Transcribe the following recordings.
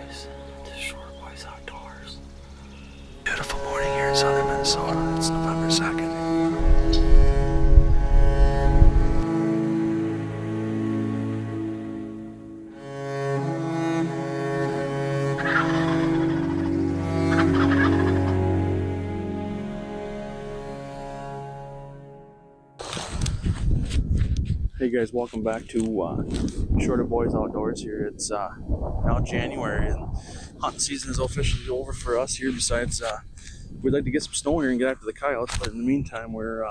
guys to Shore Boys Outdoors. Beautiful morning here in southern Minnesota. It's November 2nd. Hey guys, welcome back to Shore Boys Outdoors here. It's now January and hunting season is officially over for us here. Besides, we'd like to get some snow here and get after the coyotes, but in the meantime, we're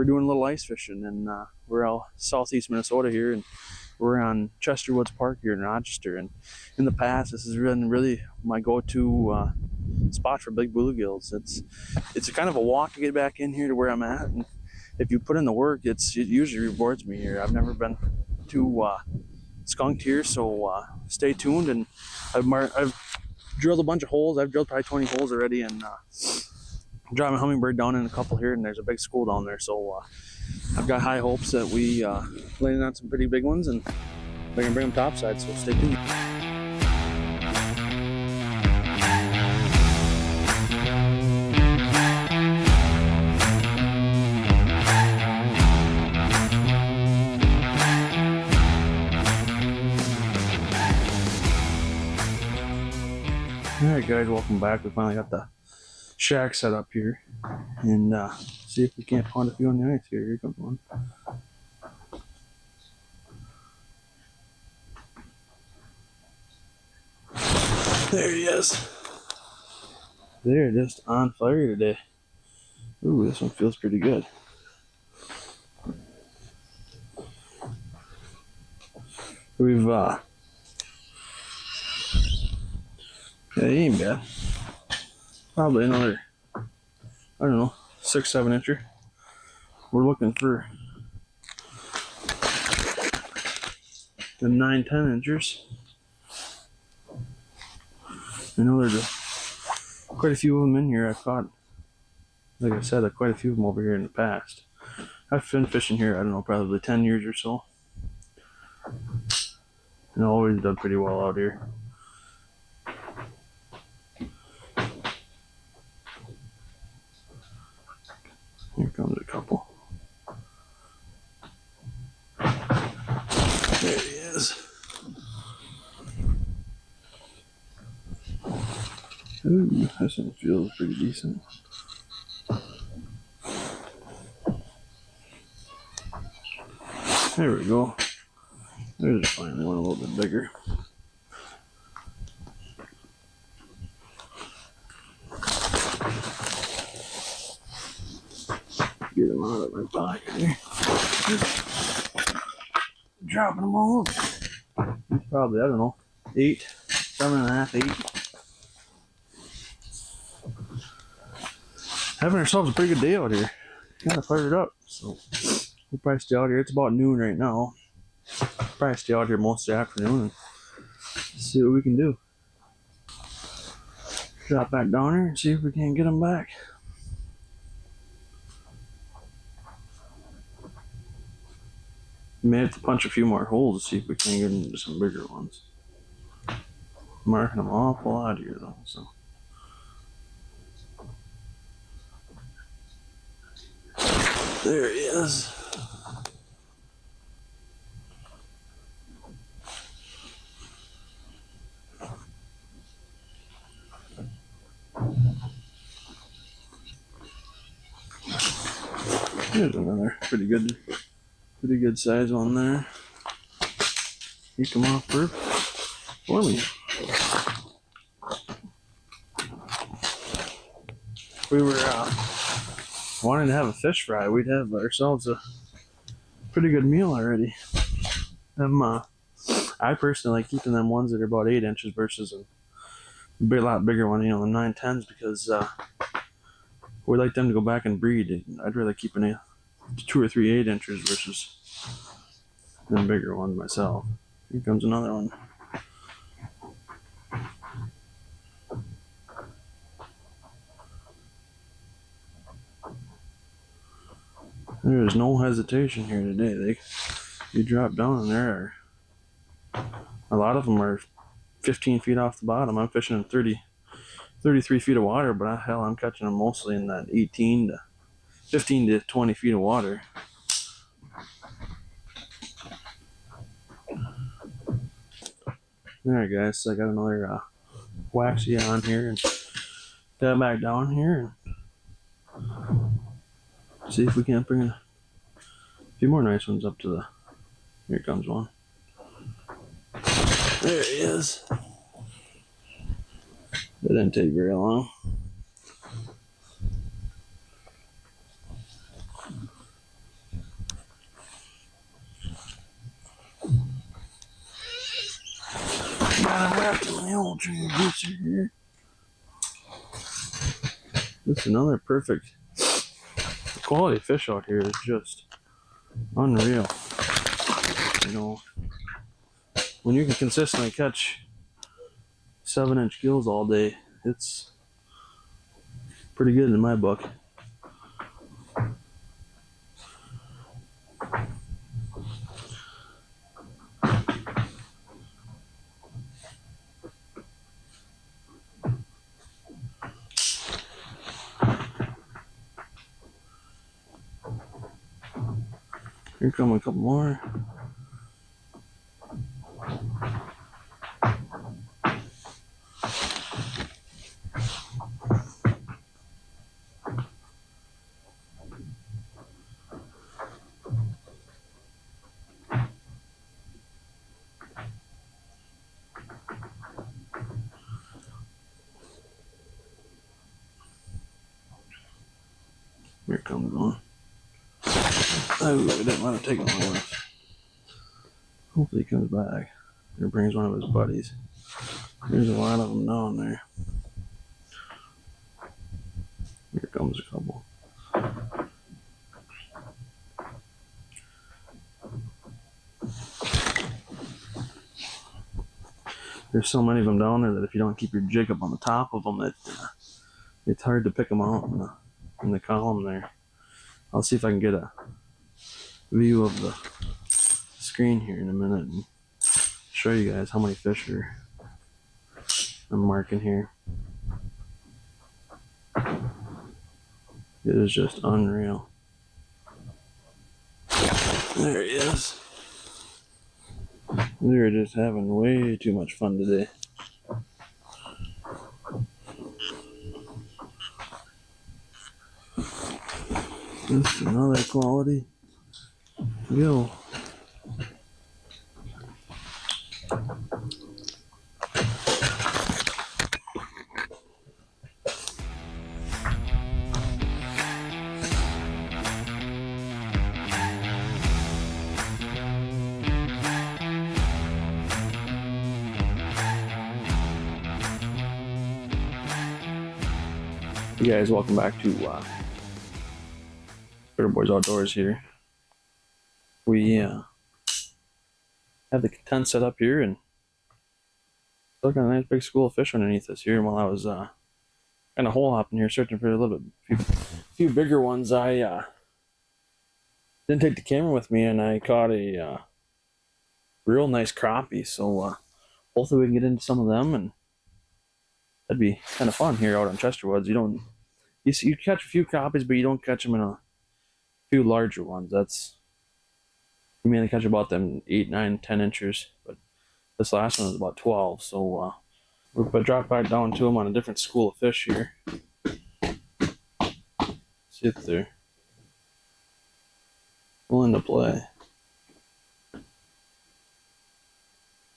doing a little ice fishing, and we're out southeast Minnesota here, and we're on Chester Woods Park here in Rochester. And in the past, this has been really my go-to spot for big bluegills. It's a kind of a walk to get back in here to where I'm at, and if you put in the work, it usually rewards me here. I've never been too skunked here, so stay tuned. And I've drilled a bunch of holes. I've drilled probably 20 holes already, and driving a hummingbird down in a couple here, and there's a big school down there. So I've got high hopes that we landing on some pretty big ones, and we're gonna bring them topside. So stay tuned. Alright guys, welcome back. We finally got the shack set up here, and see if we can't find a few on the ice here. Here comes one. There he is. They're just on fire today. Ooh, this one feels pretty good. We've yeah, he ain't bad. Probably another, I don't know, 6-7 incher. We're looking for the 9-10 inchers. I know there's quite a few of them in here. I've caught, like I said, quite a few of them over here in the past. I've been fishing here, I don't know, probably 10 years or so. And I've always done pretty well out here. Here comes a couple. There he is. Ooh, this one feels pretty decent. There we go. There's finally one a little bit bigger. Get him out of my pocket here. Dropping them all over. He's probably, I don't know, 8, 7.5, 8. Having ourselves a pretty good day out here. Kind of fired up. So we'll probably stay out here. It's about noon right now. Probably stay out here most of the afternoon and see what we can do. Drop back down here and see if we can get them back. May have to punch a few more holes to see if we can get into some bigger ones. Marking them awful out here though, so. There he is. Here's another pretty good size one there. He come off perfect for me. If we were wanting to have a fish fry, we'd have ourselves a pretty good meal already. I personally like keeping them ones that are about 8 inches versus a lot bigger one, you know, the 9-10s, because we like them to go back and breed. I'd rather keep 2 or 3 8 inchers versus them bigger ones myself. Here comes another one. There is no hesitation here today. You drop down and there are, a lot of them are 15 feet off the bottom. I'm fishing in 33 feet of water, but hell, I'm catching them mostly in that 15 to 20 feet of water. Alright guys, so I got another waxy on here and dab back down here and see if we can't bring a few more nice ones up to the... Here comes one. There he is. That didn't take very long. Got him wrapped in my old tree boots here. This is another perfect. The quality of fish out here is just unreal. You know, when you can consistently catch 7-inch gills all day, it's pretty good in my book. Here come a couple more. Here comes one. Oh, I didn't want to take him long enough. Hopefully he comes back or brings one of his buddies. There's a lot of them down there. Here comes a couple. There's so many of them down there that if you don't keep your jig up on the top of them, it's hard to pick them out in the column there. I'll see if I can get a view of the screen here in a minute and show you guys how many fish I'm marking here. It is just unreal. There he is. They're just having way too much fun today. Just another quality gill. Hey guys, welcome back to Better Boys Outdoors here. We have the tent set up here and still got a nice big school of fish underneath us here. While I was kind of hole hopping here, searching for a little bit, few bigger ones, I didn't take the camera with me, and I caught a real nice crappie. So hopefully we can get into some of them, and that'd be kind of fun here out on Chesterwoods. You catch a few crappies, but you don't catch them in a few larger ones. You mainly catch about them 8, 9, 10 inches, but this last one is about 12. So we're gonna drop back down to them on a different school of fish here. See if they're willing to play.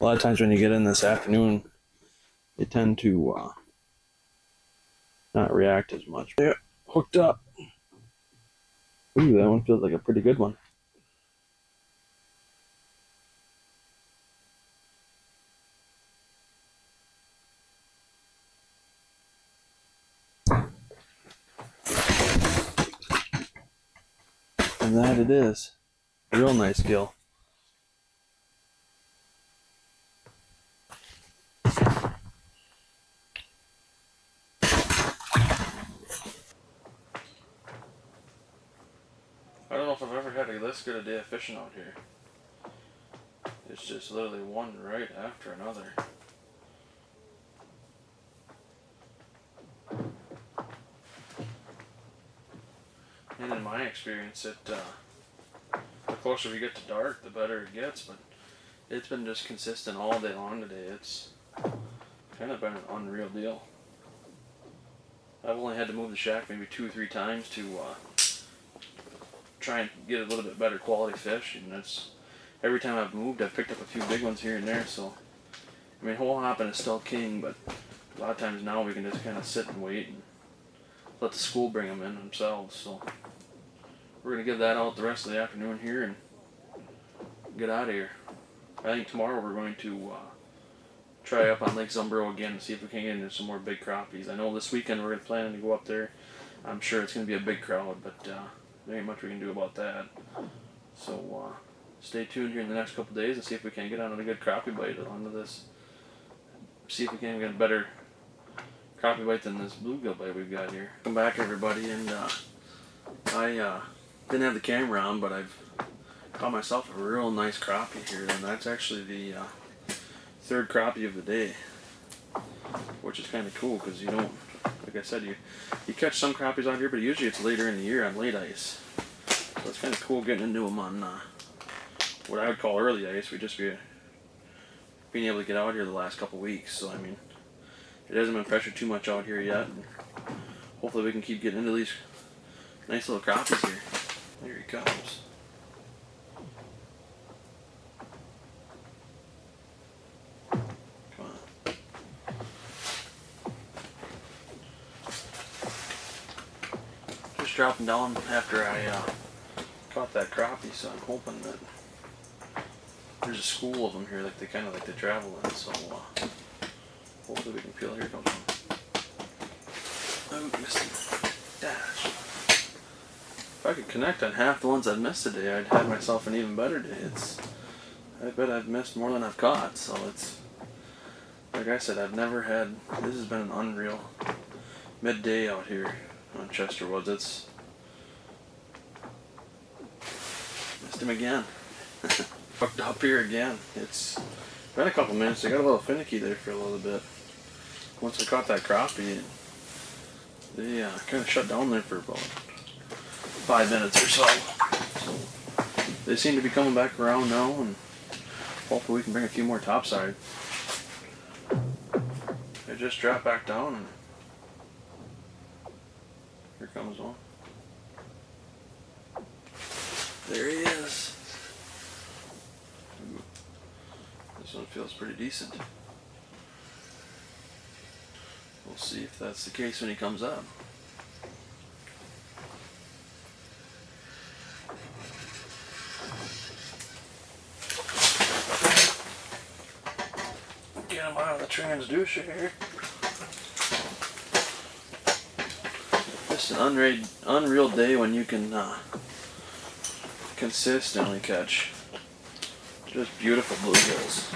A lot of times when you get in this afternoon, they tend to not react as much. Yeah, hooked up. Ooh, that one feels like a pretty good one. And that it is. A real nice gill. I don't know if I've ever had this good a day of fishing out here. It's just literally one right after another. And in my experience, the closer we get to dark, the better it gets. But it's been just consistent all day long today. It's kind of been an unreal deal. I've only had to move the shack maybe 2 or 3 times to try and get a little bit better quality fish, and it's every time I've moved, I've picked up a few big ones here and there. So I mean, hole hopping is still king, but a lot of times now we can just kind of sit and wait and let the school bring them in themselves. So we're gonna give that out the rest of the afternoon here and get out of here. I think tomorrow we're going to try up on Lake Zumbro again and see if we can get into some more big crappies. I know this weekend we're planning to go up there. I'm sure it's going to be a big crowd, but there ain't much we can do about that. So stay tuned here in the next couple of days and see if we can get on a good crappie bite onto this. See if we can get a better crappie bite than this bluegill bite we've got here. Welcome back, everybody, and I didn't have the camera on, but I've caught myself a real nice crappie here, and that's actually the 3rd crappie of the day, which is kind of cool because you don't, like I said, you catch some crappies out here, but usually it's later in the year on late ice. So it's kind of cool getting into them on what I would call early ice. We just being able to get out here the last couple weeks. So I mean, it hasn't been pressured too much out here yet, and hopefully we can keep getting into these nice little crappies here. Here he comes. Dropping down after I caught that crappie, so I'm hoping that there's a school of them here, like they kind of like to travel in. So hopefully we can peel. Here comes one. Oh, missed him. Dash. If I could connect on half the ones I've missed today, I'd have myself an even better day. I bet I've missed more than I've caught. So it's like I said, I've never had. This has been an unreal midday out here on Chester Woods. It's missed him again. Fucked up here again. It's been a couple minutes. I got a little finicky there for a little bit. Once I caught that crappie, they kind of shut down there for about 5 minutes or so. So they seem to be coming back around now, and hopefully we can bring a few more topside. They just dropped back down, and here comes one. There he is. Ooh. This one feels pretty decent. We'll see if that's the case when he comes up. Get him out of the transducer here. Just an unreal day when you can consistently catch just beautiful bluegills.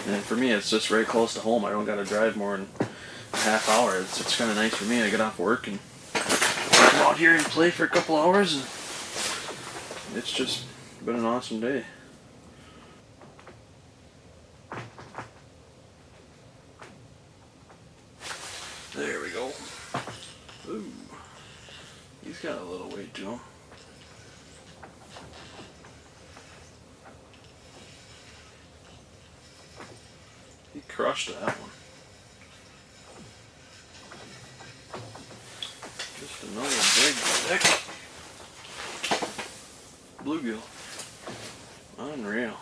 And for me, it's just very close to home. I don't got to drive more than a half hour. It's kind of nice for me. I get off work and come out here and play for a couple hours, and it's just been an awesome day. There we go. Ooh. He's got a little weight to him. He crushed that one. Just another big thick bluegill. Unreal.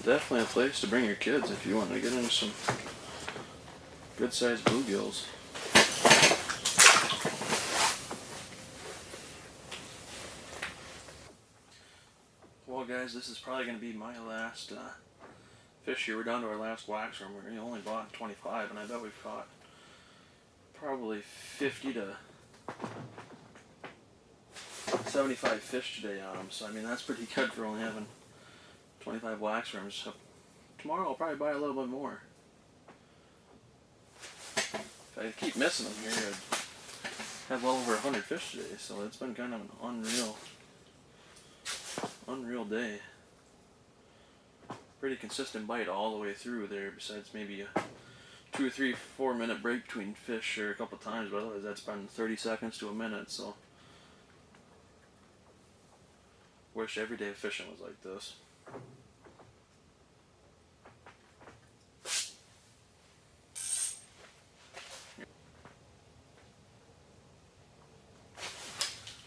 Definitely a place to bring your kids if you want to get into some good sized bluegills. Well guys, this is probably going to be my last fish here. We're down to our last wax worm. We only bought 25, and I bet we've caught probably 50 to 75 fish today on them. So I mean, that's pretty good for only having 25 wax worms. So tomorrow I'll probably buy a little bit more. If I keep missing them here, I'd have well over 100 fish today. So it's been kind of an unreal day. Pretty consistent bite all the way through there, besides maybe 2 or 3, 4 minute break between fish or a couple times, but otherwise that's been 30 seconds to a minute, so wish every day of fishing was like this.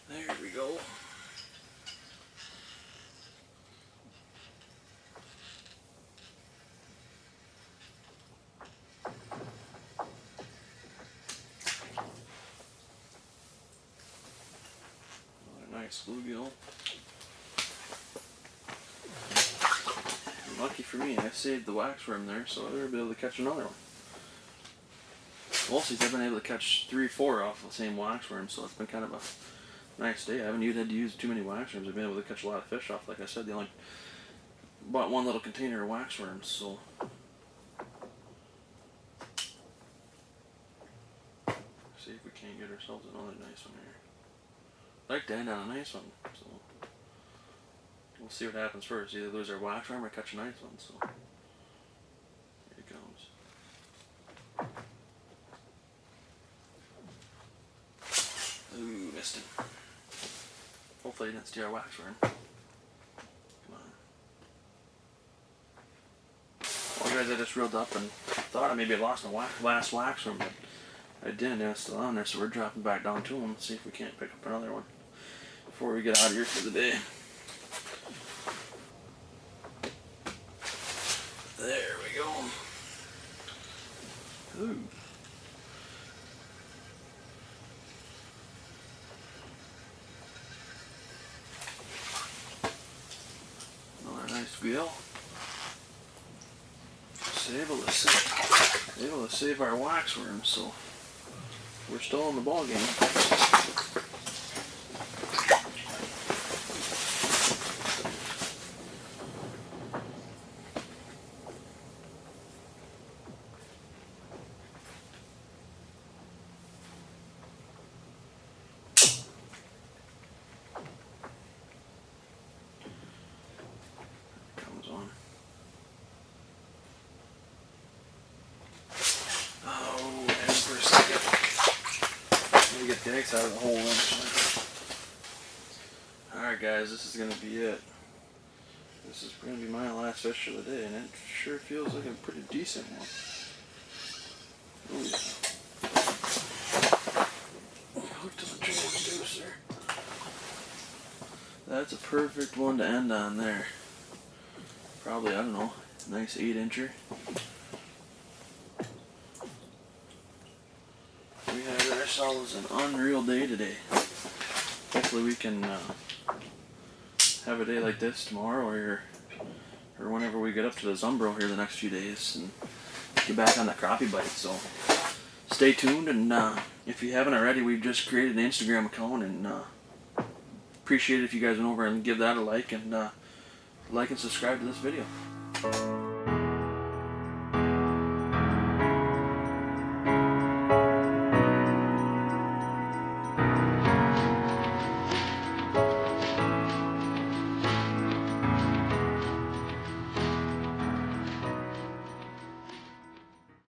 There we go. Nice bluegill. Lucky for me, I saved the waxworm there, so I'll be able to catch another one. Mostly I've been able to catch 3 or 4 off the same waxworm, so it's been kind of a nice day. I haven't even had to use too many waxworms. I've been able to catch a lot of fish off. Like I said, they only bought 1 little container of waxworms, so see if we can't get ourselves another nice one here. I'd like to end on a nice one, so we'll see what happens first. Either lose our waxworm or catch a nice one, so here it comes. Ooh, missed him. Hopefully he didn't steal our waxworm. Come on. Well guys, I just reeled up and thought I maybe lost my last waxworm, but I didn't. It was still on there, so we're dropping back down to him. Let's see if we can't pick up another one before we get out of here for the day. There we go. Ooh. Another nice gill. Able to save our waxworm, so we're still in the ball game. Comes on. Oh, and for a second. Let me get the eggs out of the hole in. Alright guys, this is going to be it. This is going to be my last fish of the day, and it sure feels like a pretty decent one. Oh yeah. Hooked to the transducer. That's a perfect one to end on there. Probably, I don't know, nice 8-incher. We had ourselves an unreal day today. Hopefully we can have a day like this tomorrow or whenever we get up to the Zumbro here the next few days and get back on that crappie bite. So stay tuned, and if you haven't already, we've just created an Instagram account, and appreciate it if you guys went over and give that a like and subscribe to this video.